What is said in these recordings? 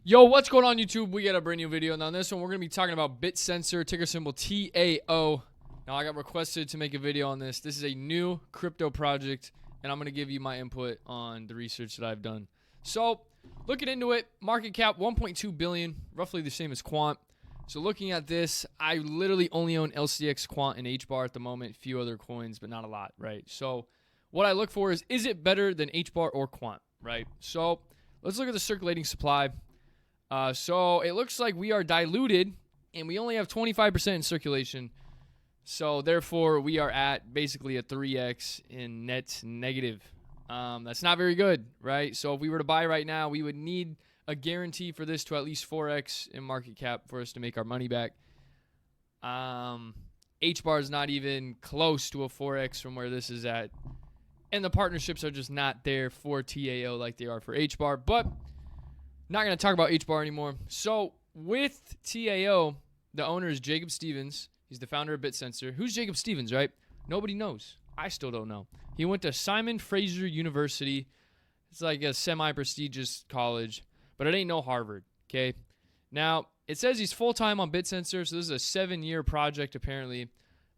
Yo, what's going on YouTube? We got a brand new video. Now, in this one, we're going to be talking about Bittensor, ticker symbol TAO. Now, I got requested to make a video on this. This is a new crypto project, and I'm going to give you my input on the research that I've done. So, looking into it, market cap 1.2 billion, roughly the same as Quant. So, looking at this, I literally only own LCX, Quant, and HBAR at the moment. A few other coins, but not a lot, right? So, what I look for is it better than HBAR or Quant, right? So, let's look at the circulating supply. So it looks like we are diluted and we only have 25% in circulation. So therefore we are at basically a 3x in net negative. That's not very good, right? So if we were to buy right now, we would need a guarantee for this to at least 4x in market cap for us to make our money back. HBAR is not even close to a 4x from where this is at. And the partnerships are just not there for TAO like they are for HBAR. But not going to talk about HBAR anymore. So, with TAO, the owner is Jacob Stevens. He's the founder of Bittensor. Who's Jacob Stevens, right? Nobody knows. I still don't know. He went to Simon Fraser University. It's like a semi-prestigious college, but it ain't no Harvard, okay? Now, it says he's full-time on Bittensor, so this is a 7-year project, apparently.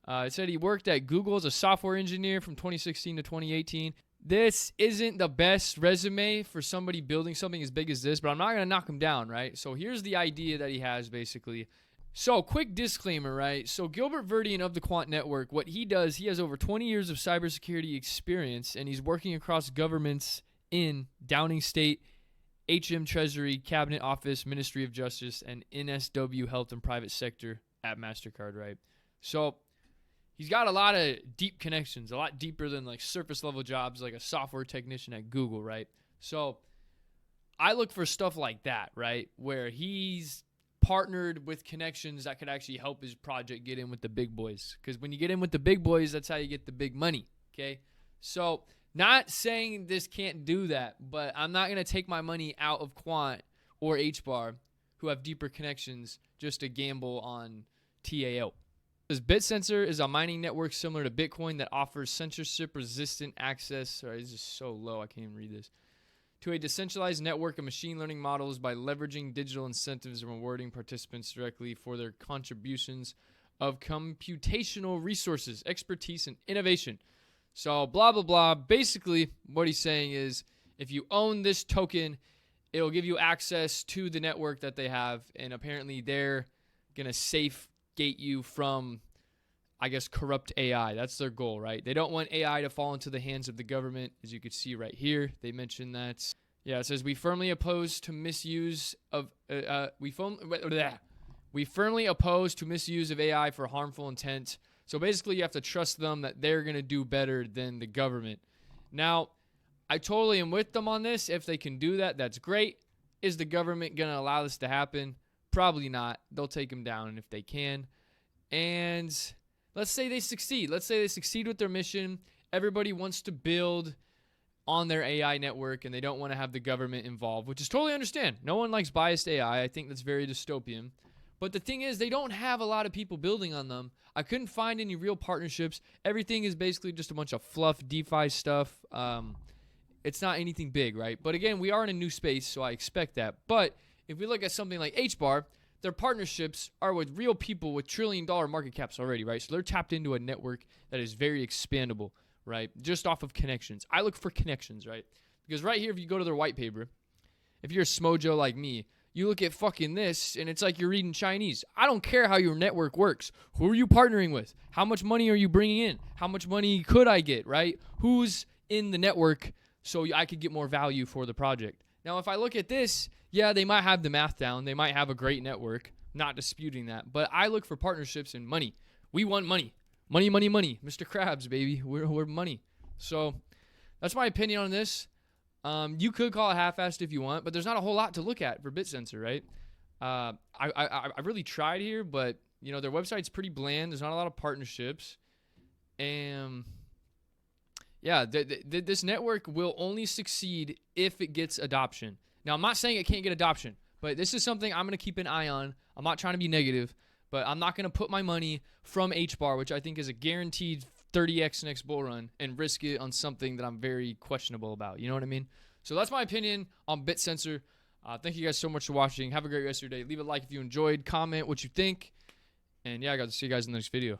It said he worked at Google as a software engineer from 2016 to 2018. This isn't the best resume for somebody building something as big as this, but I'm not going to knock him down, right? So here's the idea that he has, basically. So quick disclaimer, right? So Gilbert Verdian of the Quant Network, what he does, he has over 20 years of cybersecurity experience, and he's working across governments in Downing State, HM Treasury, Cabinet Office, Ministry of Justice, and NSW Health and Private Sector at MasterCard, right? So he's got a lot of deep connections, a lot deeper than like surface level jobs like a software technician at Google, right? So I look for stuff like that, right? Where he's partnered with connections that could actually help his project get in with the big boys. Because when you get in with the big boys, that's how you get the big money, okay? So not saying this can't do that, but I'm not going to take my money out of Quant or HBAR who have deeper connections just to gamble on TAO. Bittensor is a mining network similar to Bitcoin that offers censorship-resistant access. Sorry, this is so low, I can't even read this. To a decentralized network of machine learning models by leveraging digital incentives and rewarding participants directly for their contributions of computational resources, expertise, and innovation. So, blah, blah, blah. Basically, what he's saying is if you own this token, it'll give you access to the network that they have, and apparently they're going to safegate you from, I guess, corrupt AI. That's their goal, right? They don't want AI to fall into the hands of the government, as you can see right here. They mentioned that. Yeah, it says we firmly oppose to misuse of we firmly oppose to misuse of AI for harmful intent. So basically, you have to trust them that they're going to do better than the government. Now, I totally am with them on this. If they can do that, that's great. Is the government going to allow this to happen? Probably not. They'll take them down if they can. And let's say they succeed. Let's say they succeed with their mission. Everybody wants to build on their AI network, and they don't want to have the government involved, which is totally understand. No one likes biased AI. I think that's very dystopian. But the thing is, they don't have a lot of people building on them. I couldn't find any real partnerships. Everything is basically just a bunch of fluff, DeFi stuff. It's not anything big, right? But again, we are in a new space, so I expect that. But if we look at something like HBAR, their partnerships are with real people with trillion-dollar market caps already, right? So they're tapped into a network that is very expandable, right? Just off of connections. I look for connections, right? Because right here, if you go to their white paper, if you're a smojo like me, you look at fucking this, and it's like you're reading Chinese. I don't care how your network works. Who are you partnering with? How much money are you bringing in? How much money could I get, right? Who's in the network so I could get more value for the project? Now, if I look at this, yeah, they might have the math down. They might have a great network. Not disputing that. But I look for partnerships and money. We want money. Money, money, money. Mr. Krabs, baby. We're money. So that's my opinion on this. You could call it half-assed if you want, but there's not a whole lot to look at for Bittensor, right? I really tried here, but you know their website's pretty bland. There's not a lot of partnerships, and yeah, this network will only succeed if it gets adoption. Now, I'm not saying it can't get adoption, but this is something I'm going to keep an eye on. I'm not trying to be negative, but I'm not going to put my money from HBAR, which I think is a guaranteed 30x next bull run, and risk it on something that I'm very questionable about. You know what I mean? So that's my opinion on Bittensor. Thank you guys so much for watching. Have a great rest of your day. Leave a like if you enjoyed. Comment what you think. And yeah, I got to see you guys in the next video.